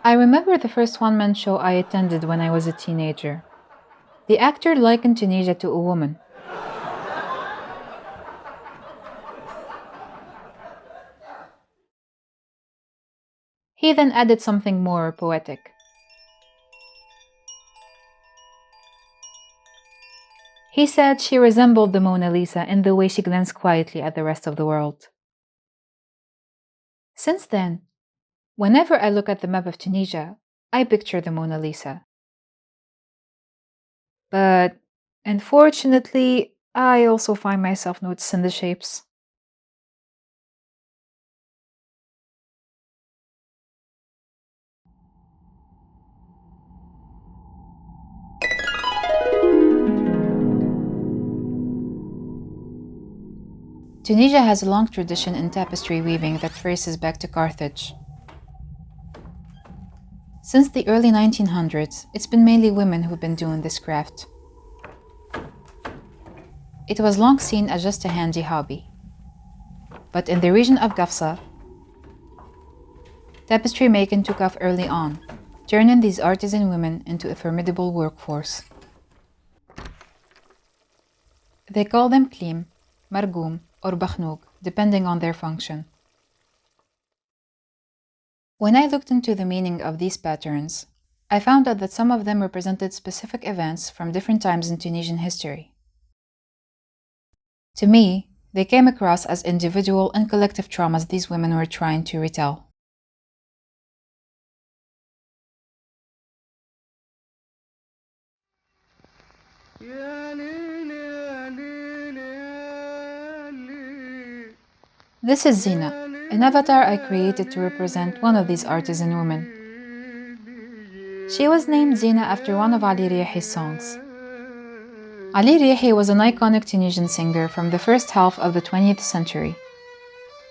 I remember the first one man show I attended when I was a teenager. The actor likened Tunisia to a woman. He then added something more poetic. He said she resembled the Mona Lisa in the way she glanced quietly at the rest of the world. Since then, whenever I look at the map of Tunisia, I picture the Mona Lisa. But unfortunately, I also find myself noticing the shapes. Tunisia has a long tradition in tapestry weaving that traces back to Carthage. Since the early 1900s, it's been mainly women who've been doing this craft. It was long seen as just a handy hobby. But in the region of Gafsa, tapestry making took off early on, turning these artisan women into a formidable workforce. They call them klim, margoum, or bakhnouk, depending on their function. When I looked into the meaning of these patterns, I found out that some of them represented specific events from different times in Tunisian history. To me, they came across as individual and collective traumas these women were trying to retell. This is Zina, an avatar I created to represent one of these artisan women. She was named Zina after one of Ali Riahi's songs. Ali Riahi was an iconic Tunisian singer from the first half of the 20th century.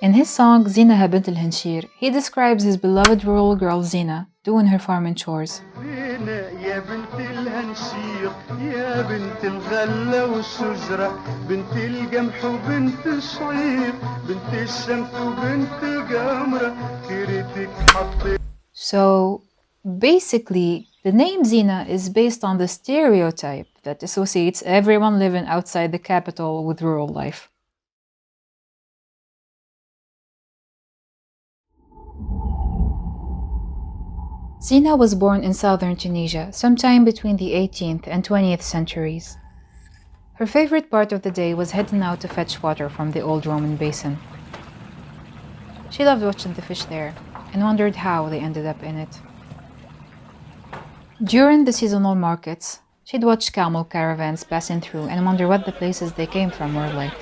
In his song Zina Bint al-Hanshir, he describes his beloved rural girl Zina doing her farming chores. يا بنت الهنشير يا بنت الغلة والشجرة بنت القمح وبنت الشعير بنت الشمس وبنت القمرة كريتك حطي. So basically, the name Zina is based on the stereotype that associates everyone living outside the capital with rural life. Zina was born in southern Tunisia, sometime between the 18th and 20th centuries. Her favorite part of the day was heading out to fetch water from the old Roman basin. She loved watching the fish there and wondered how they ended up in it. During the seasonal markets, she'd watch camel caravans passing through and wonder what the places they came from were like.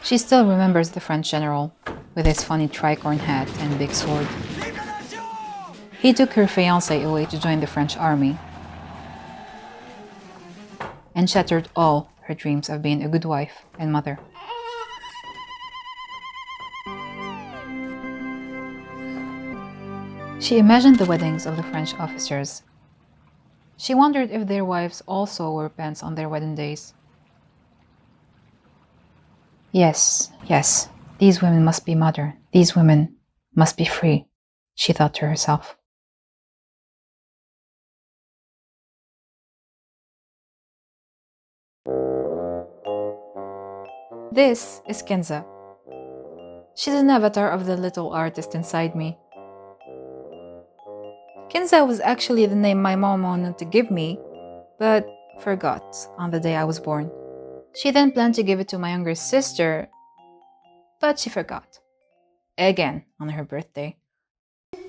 She still remembers the French general, with his funny tricorn hat and big sword. He took her fiancé away to join the French army and shattered all her dreams of being a good wife and mother. She imagined the weddings of the French officers. She wondered if their wives also wore pants on their wedding days. Yes, yes, these women must be modern. These women must be free, she thought to herself. This is Kenza. She's an avatar of the little artist inside me. Kenza was actually the name my mom wanted to give me, but forgot on the day I was born. She then planned to give it to my younger sister, but she forgot. Again on her birthday.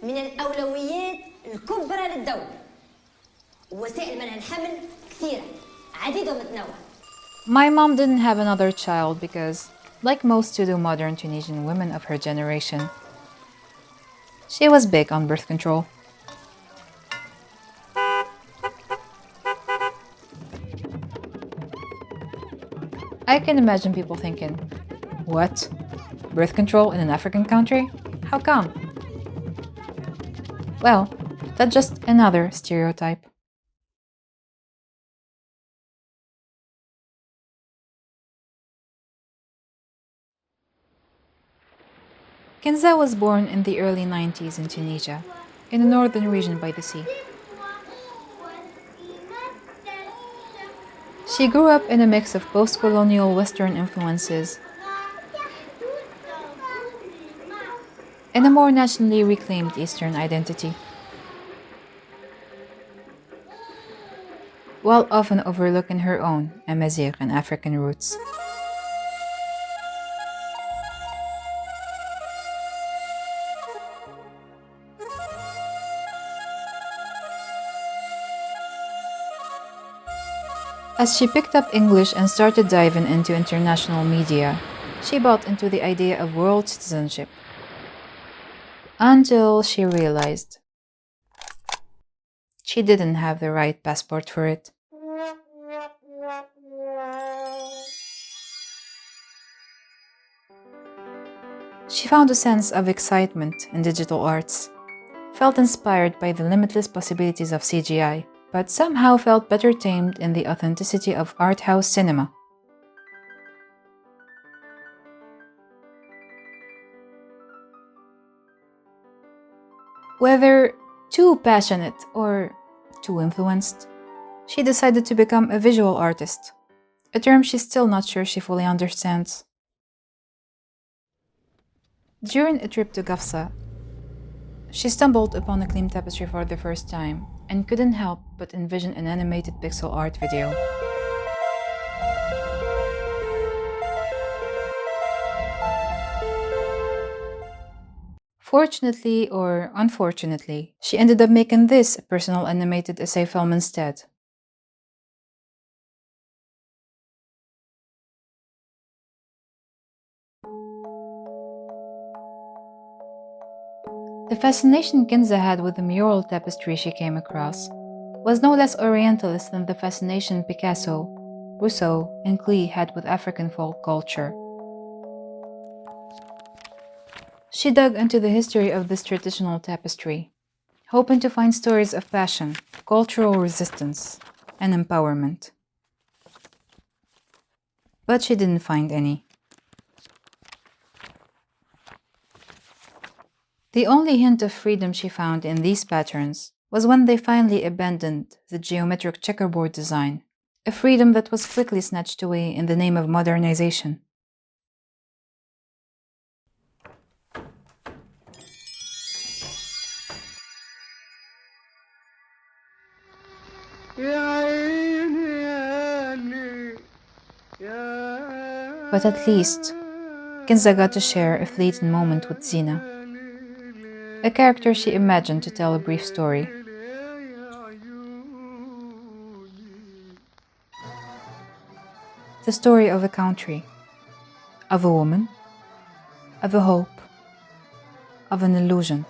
من الأولويات الكبرى للدولة ووسائل منع الحمل كثيرة عديدة ومتنوعة. My mom didn't have another child because, like most pseudo-modern Tunisian women of her generation, she was big on birth control. I can imagine people thinking, what? Birth control in an African country? How come? Well, that's just another stereotype. Kenza was born in the early 90s in Tunisia, in the northern region by the sea. She grew up in a mix of post-colonial Western influences and a more nationally reclaimed Eastern identity, while often overlooking her own Amazigh and African roots. As she picked up English and started diving into international media, she bought into the idea of world citizenship. Until she realized she didn't have the right passport for it. She found a sense of excitement in digital arts, felt inspired by the limitless possibilities of CGI, but somehow felt better tamed in the authenticity of art house cinema. Whether too passionate or too influenced, she decided to become a visual artist, a term she's still not sure she fully understands. During a trip to Gafsa, she stumbled upon a Klim tapestry for the first time and couldn't help but envision an animated pixel art video. Fortunately or unfortunately, she ended up making this a personal animated essay film instead. The fascination Kinza had with the mural tapestry she came across was no less orientalist than the fascination Picasso, Rousseau, and Klee had with African folk culture. She dug into the history of this traditional tapestry, hoping to find stories of passion, cultural resistance, and empowerment. But she didn't find any. The only hint of freedom she found in these patterns was when they finally abandoned the geometric checkerboard design, a freedom that was quickly snatched away in the name of modernization. But at least, Kinza got to share a fleeting moment with Zina, a character she imagined to tell a brief story. The story of a country, of a woman, of a hope, of an illusion,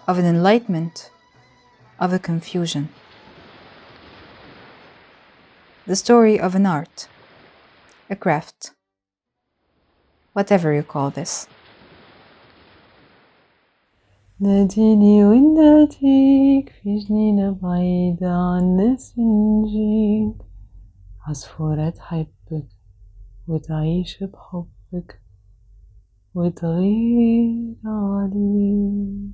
of an enlightenment, of a confusion. The story of an art, a craft, whatever you call this. ناديني وناديك في جنينة بعيدة عنا سنجيك عصفورة تحبك وتعيش بحبك وتغير عليك